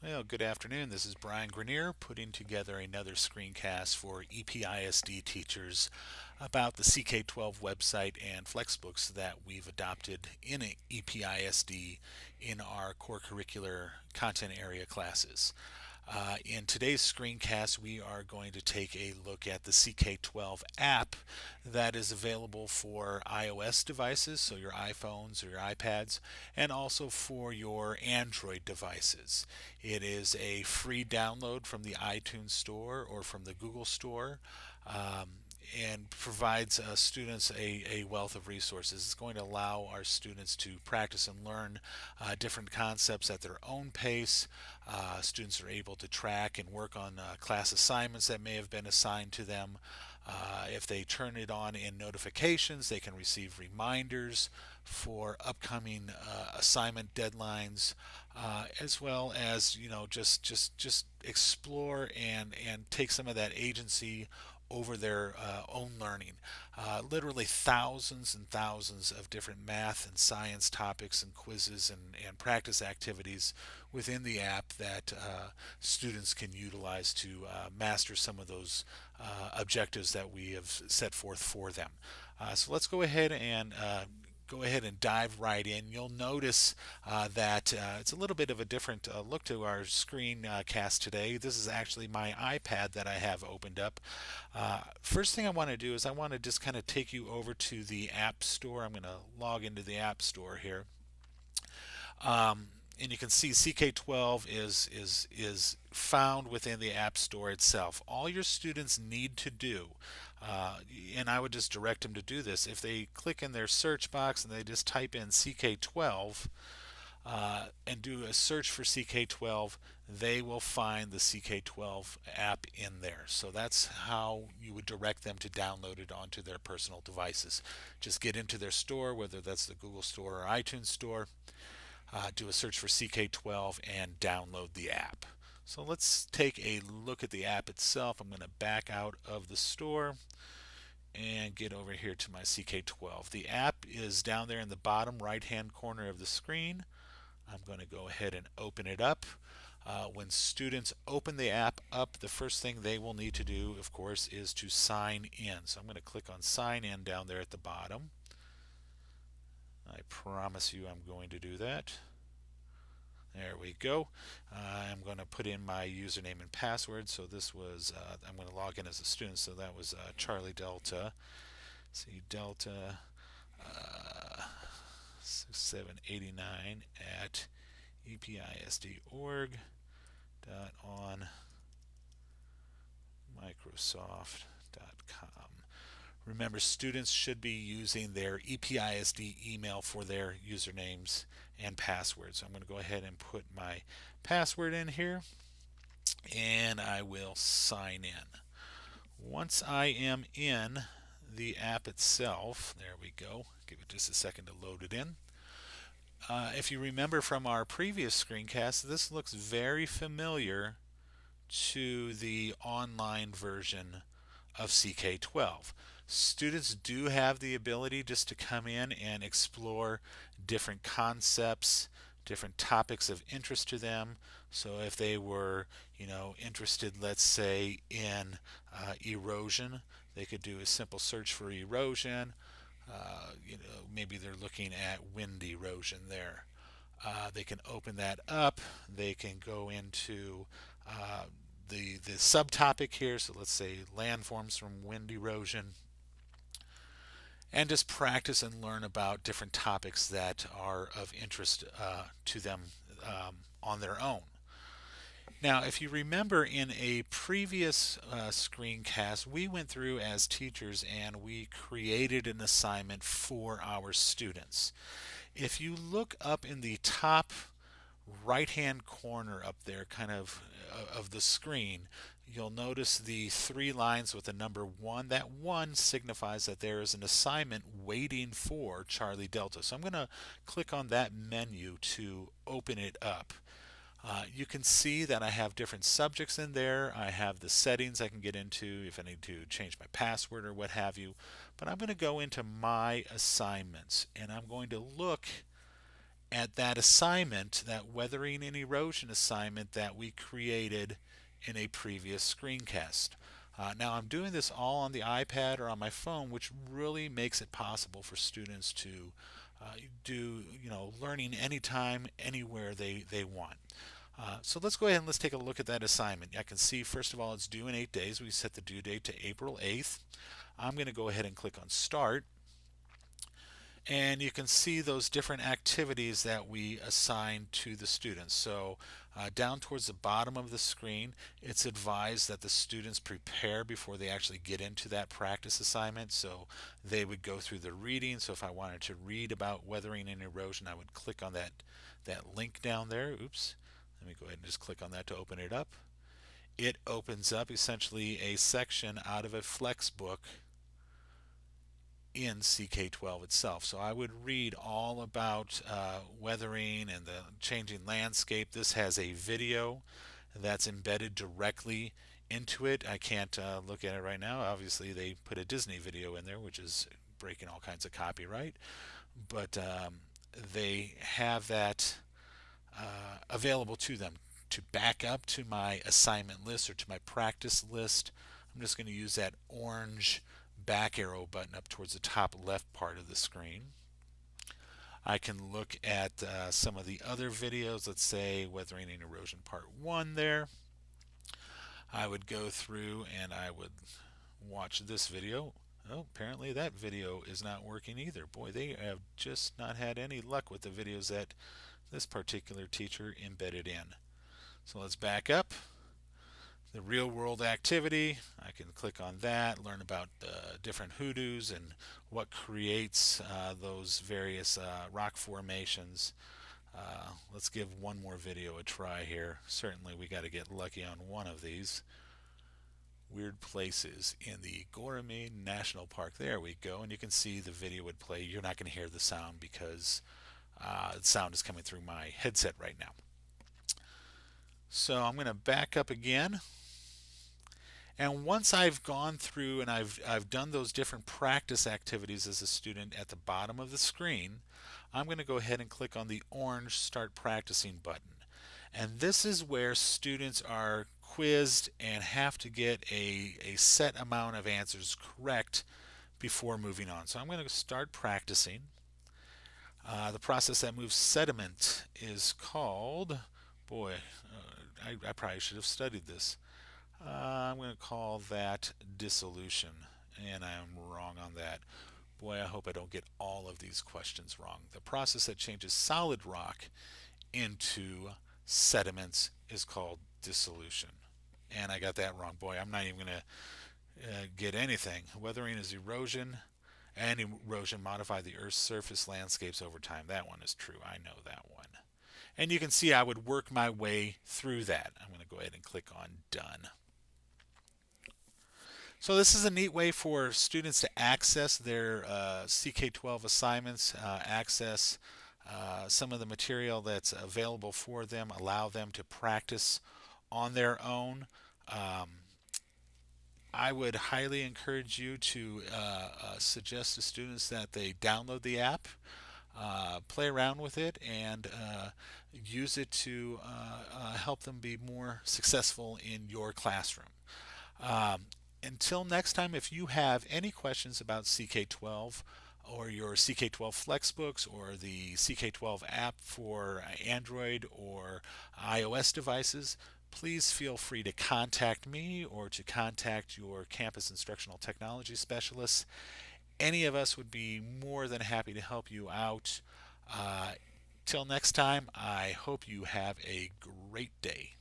Well, good afternoon. This is Brian Grenier putting together another screencast for EPISD teachers about the CK12 website and Flexbooks that we've adopted in EPISD in our core curricular content area classes. In today's screencast, we are going to take a look at the CK12 app that is available for iOS devices, so your iPhones or your iPads, and also for your Android devices. It is a free download from the iTunes Store or from the Google Store. And provides students a wealth of resources. It's going to allow our students to practice and learn different concepts at their own pace. Students are able to track and work on class assignments that may have been assigned to them. If they turn it on in notifications, they can receive reminders for upcoming assignment deadlines, as well as just explore and take some of that agency over their own learning. Literally thousands and thousands of different math and science topics and quizzes and practice activities within the app that students can utilize to master some of those objectives that we have set forth for them. So let's go ahead and dive right in. You'll notice that it's a little bit of a different look to our screen cast today. This is actually my iPad that I have opened up. First thing I want to do is I want to just kind of take you over to the App Store. I'm going to log into the App Store here. And you can see CK12 is found within the App Store itself. All your students need to do, and I would just direct them to do this, if they click in their search box and they just type in CK12 and do a search for CK12, they will find the CK12 app in there. So that's how you would direct them to download it onto their personal devices. Just get into their store, whether that's the Google Store or iTunes Store, do a search for CK12 and download the app. So let's take a look at the app itself. I'm going to back out of the store and get over here to my CK12. The app is down there in the bottom right hand corner of the screen. I'm going to go ahead and open it up. When students open the app up, the first thing they will need to do, of course, is to sign in. So I'm going to click on sign in down there at the bottom. I promise you I'm going to do that. There we go. I'm going to put in my username and password. So this was, I'm going to log in as a student. So that was Charlie Delta. See, Delta 6789 at episd.org on Microsoft.com. Remember, students should be using their EPISD email for their usernames and passwords. So I'm going to go ahead and put my password in here and I will sign in. Once I am in the app itself, there we go. Give it just a second to load it in. If you remember from our previous screencast, this looks very familiar to the online version of CK12. Students do have the ability just to come in and explore different concepts, different topics of interest to them. So if they were, interested, let's say, in erosion, they could do a simple search for erosion. Maybe they're looking at wind erosion there. They can open that up. They can go into the subtopic here. So let's say landforms from wind erosion, and just practice and learn about different topics that are of interest to them on their own. Now, if you remember in a previous screencast, we went through as teachers and we created an assignment for our students. If you look up in the top right hand corner up there, kind of the screen, you'll notice the three lines with the number 1. That 1 signifies that there is an assignment waiting for Charlie Delta. So I'm going to click on that menu to open it up. You can see that I have different subjects in there. I have the settings I can get into if I need to change my password or what have you. But I'm going to go into my assignments and I'm going to look at that assignment, that weathering and erosion assignment that we created in a previous screencast. Now I'm doing this all on the iPad or on my phone, which really makes it possible for students to do learning anytime, anywhere they want. So let's go ahead and let's take a look at that assignment. I can see first of all it's due in 8 days. We set the due date to April 8th. I'm going to go ahead and click on Start, and you can see those different activities that we assign to the students. So down towards the bottom of the screen, it's advised that the students prepare before they actually get into that practice assignment. So they would go through the reading. So if I wanted to read about weathering and erosion, I would click on that link down there. Oops. Let me go ahead and just click on that to open it up. It opens up essentially a section out of a Flexbook in CK12 itself. So I would read all about weathering and the changing landscape. This has a video that's embedded directly into it. I can't look at it right now. Obviously, they put a Disney video in there, which is breaking all kinds of copyright. But they have that available to them to back up to my assignment list or to my practice list. I'm just going to use that orange back arrow button up towards the top left part of the screen. I can look at some of the other videos, let's say Weathering and Erosion Part 1 there. I would go through and I would watch this video. Oh, apparently that video is not working either. Boy, they have just not had any luck with the videos that this particular teacher embedded in. So let's back up. The real world activity, I can click on that, learn about the different hoodoos and what creates those various rock formations. Let's give one more video a try here. Certainly we got to get lucky on one of these. Weird places in the Goramy National Park. There we go, and you can see the video would play. You're not going to hear the sound because the sound is coming through my headset right now. So I'm going to back up again. And once I've gone through and I've done those different practice activities as a student at the bottom of the screen, I'm going to go ahead and click on the orange Start Practicing button. And this is where students are quizzed and have to get a set amount of answers correct before moving on. So I'm going to start practicing. The process that moves sediment is called, boy, I probably should have studied this. I'm going to call that dissolution, and I'm wrong on that. Boy, I hope I don't get all of these questions wrong. The process that changes solid rock into sediments is called dissolution. And I got that wrong. Boy, I'm not even going to get anything. Weathering is erosion, and erosion modify the Earth's surface landscapes over time. That one is true. I know that one. And you can see I would work my way through that. I'm going to go ahead and click on Done. So this is a neat way for students to access their CK12 assignments, access some of the material that's available for them, allow them to practice on their own. I would highly encourage you to suggest to students that they download the app, play around with it, and use it to help them be more successful in your classroom. Until next time, if you have any questions about CK12 or your CK12 Flexbooks or the CK12 app for Android or iOS devices, please feel free to contact me or to contact your campus instructional technology specialists. Any of us would be more than happy to help you out. Till next time, I hope you have a great day.